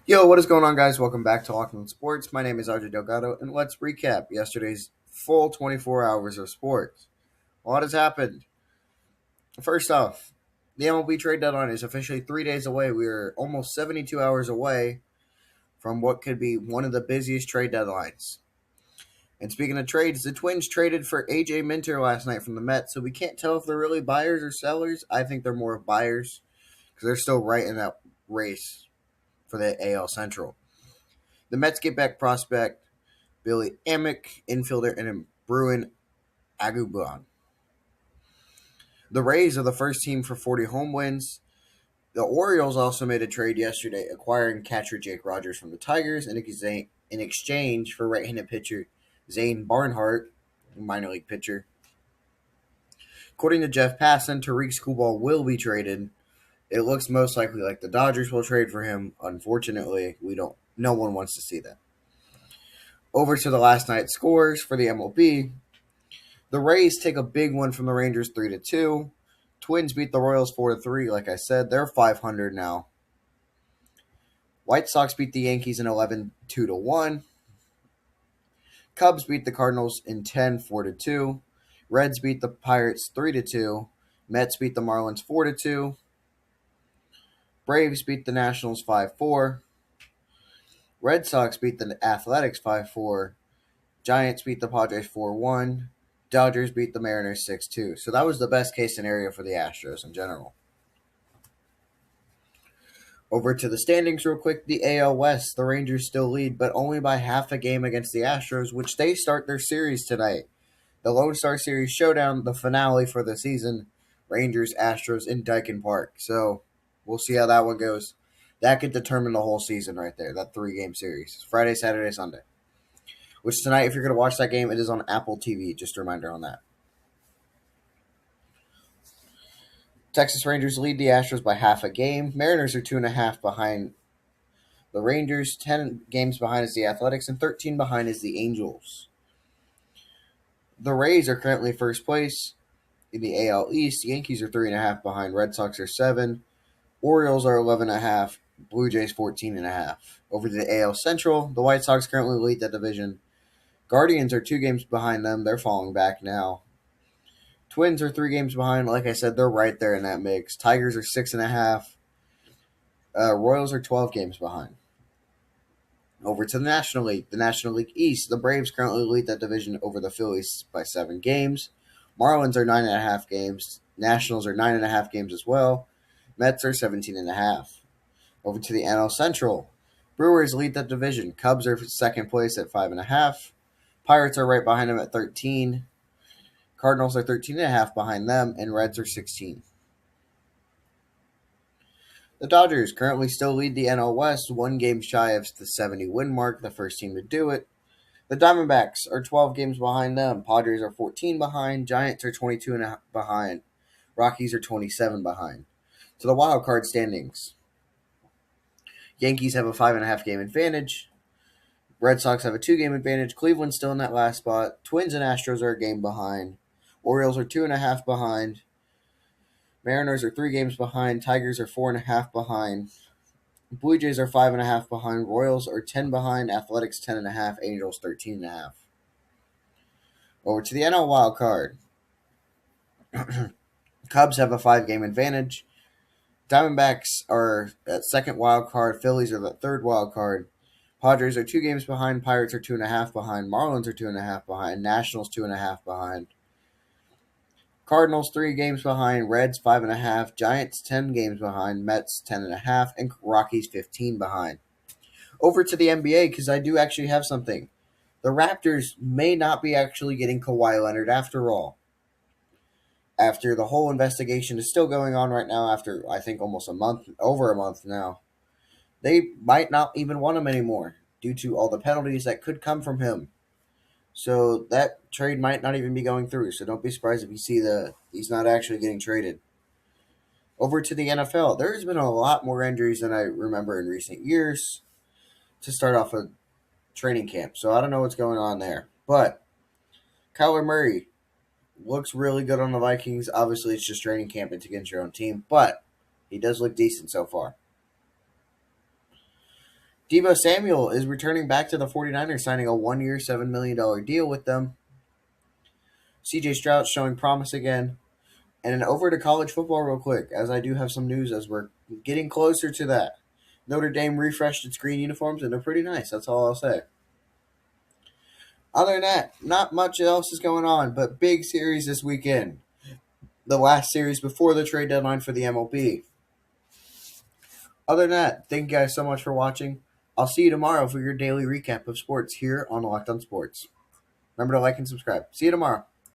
Yo, what is going on, guys? Welcome back to Locked On Sports. My name is RJ Delgado, and let's recap yesterday's full 24 hours of sports. A lot has happened. First off, the MLB trade deadline is officially 3 days away. We are almost 72 hours away from what could be one of the busiest trade deadlines. And speaking of trades, the Twins traded for AJ Minter last night from the Mets, so we can't tell if they're really buyers or sellers. I think they're more buyers because they're still right in that race for the AL Central. The Mets get back prospect Billy Amick, infielder, and Bruin Agubuan. The Rays are the first team for 40 home wins. The Orioles also made a trade yesterday, acquiring catcher Jake Rogers from the Tigers in exchange for right-handed pitcher Zane Barnhart, minor league pitcher. According to Jeff Passan, Tariq Skubal will be traded. It looks most likely like the Dodgers will trade for him. Unfortunately, no one wants to see that. Over to the last night's scores for the MLB. The Rays take a big one from the Rangers 3-2. Twins beat the Royals 4-3. Like I said, they're 500 now. White Sox beat the Yankees in 11 2-1. Cubs beat the Cardinals in 10 4-2. Reds beat the Pirates 3-2. Mets beat the Marlins 4-2. Braves beat the Nationals 5-4. Red Sox beat the Athletics 5-4. Giants beat the Padres 4-1. Dodgers beat the Mariners 6-2. So that was the best case scenario for the Astros in general. Over to the standings real quick. The AL West, the Rangers still lead, but only by half a game against the Astros, which they start their series tonight. The Lone Star Series Showdown, the finale for the season. Rangers, Astros in Dyken Park. So we'll see how that one goes. That could determine the whole season right there, that 3-game series. Friday, Saturday, Sunday. Which tonight, if you're going to watch that game, it is on Apple TV. Just a reminder on that. Texas Rangers lead the Astros by half a game. Mariners are 2.5 behind the Rangers. 10 games behind is the Athletics, and 13 behind is the Angels. The Rays are currently first place in the AL East. The Yankees are 3.5 behind. Red Sox are 7. Orioles are 11.5. Blue Jays 14.5. Over to the AL Central, the White Sox currently lead that division. Guardians are 2 games behind them. They're falling back now. Twins are 3 games behind. Like I said, they're right there in that mix. Tigers are 6.5. Royals are 12 games behind. Over to the National League. The National League East, the Braves currently lead that division over the Phillies by 7 games. Marlins are 9.5 games. Nationals are 9.5 games as well. Mets are 17.5. Over to the NL Central. Brewers lead that division. Cubs are second place at 5.5. Pirates are right behind them at 13. Cardinals are 13.5 behind them, and Reds are 16. The Dodgers currently still lead the NL West, 1 game shy of the 70-win mark, the first team to do it. The Diamondbacks are 12 games behind them. Padres are 14 behind. Giants are 22.5 behind. Rockies are 27 behind. So the wild card standings. Yankees have a 5.5 game advantage. Red Sox have a 2 game advantage. Cleveland's still in that last spot. Twins and Astros are a game behind. Orioles are 2.5 behind. Mariners are 3 games behind. Tigers are 4.5 behind. Blue Jays are 5.5 behind. Royals are 10 behind. Athletics 10.5. Angels 13.5. Over to the NL wild card. Cubs have a 5 game advantage. Diamondbacks are at second wild card. Phillies are the third wild card. Padres are 2 games behind. Pirates are 2.5 behind. Marlins are 2.5 behind. Nationals 2.5 behind. Cardinals 3 games behind. Reds 5.5. Giants 10 games behind. Mets 10.5. And Rockies 15 behind. Over to the NBA, because I do actually have something. The Raptors may not be actually getting Kawhi Leonard after all. After the whole investigation is still going on right now, after I think almost over a month now, they might not even want him anymore due to all the penalties that could come from him. So that trade might not even be going through. So don't be surprised if you see he's not actually getting traded. Over to the NFL, there's been a lot more injuries than I remember in recent years to start off a training camp. So I don't know what's going on there. But Kyler Murray looks really good on the Vikings. Obviously, it's just training camp. It's against your own team. But he does look decent so far. Deebo Samuel is returning back to the 49ers, signing a 1-year, $7 million deal with them. CJ Stroud showing promise again. And over to college football real quick, as I do have some news as we're getting closer to that. Notre Dame refreshed its green uniforms, and they're pretty nice. That's all I'll say. Other than that, not much else is going on, but big series this weekend. The last series before the trade deadline for the MLB. Other than that, thank you guys so much for watching. I'll see you tomorrow for your daily recap of sports here on Locked On Sports. Remember to like and subscribe. See you tomorrow.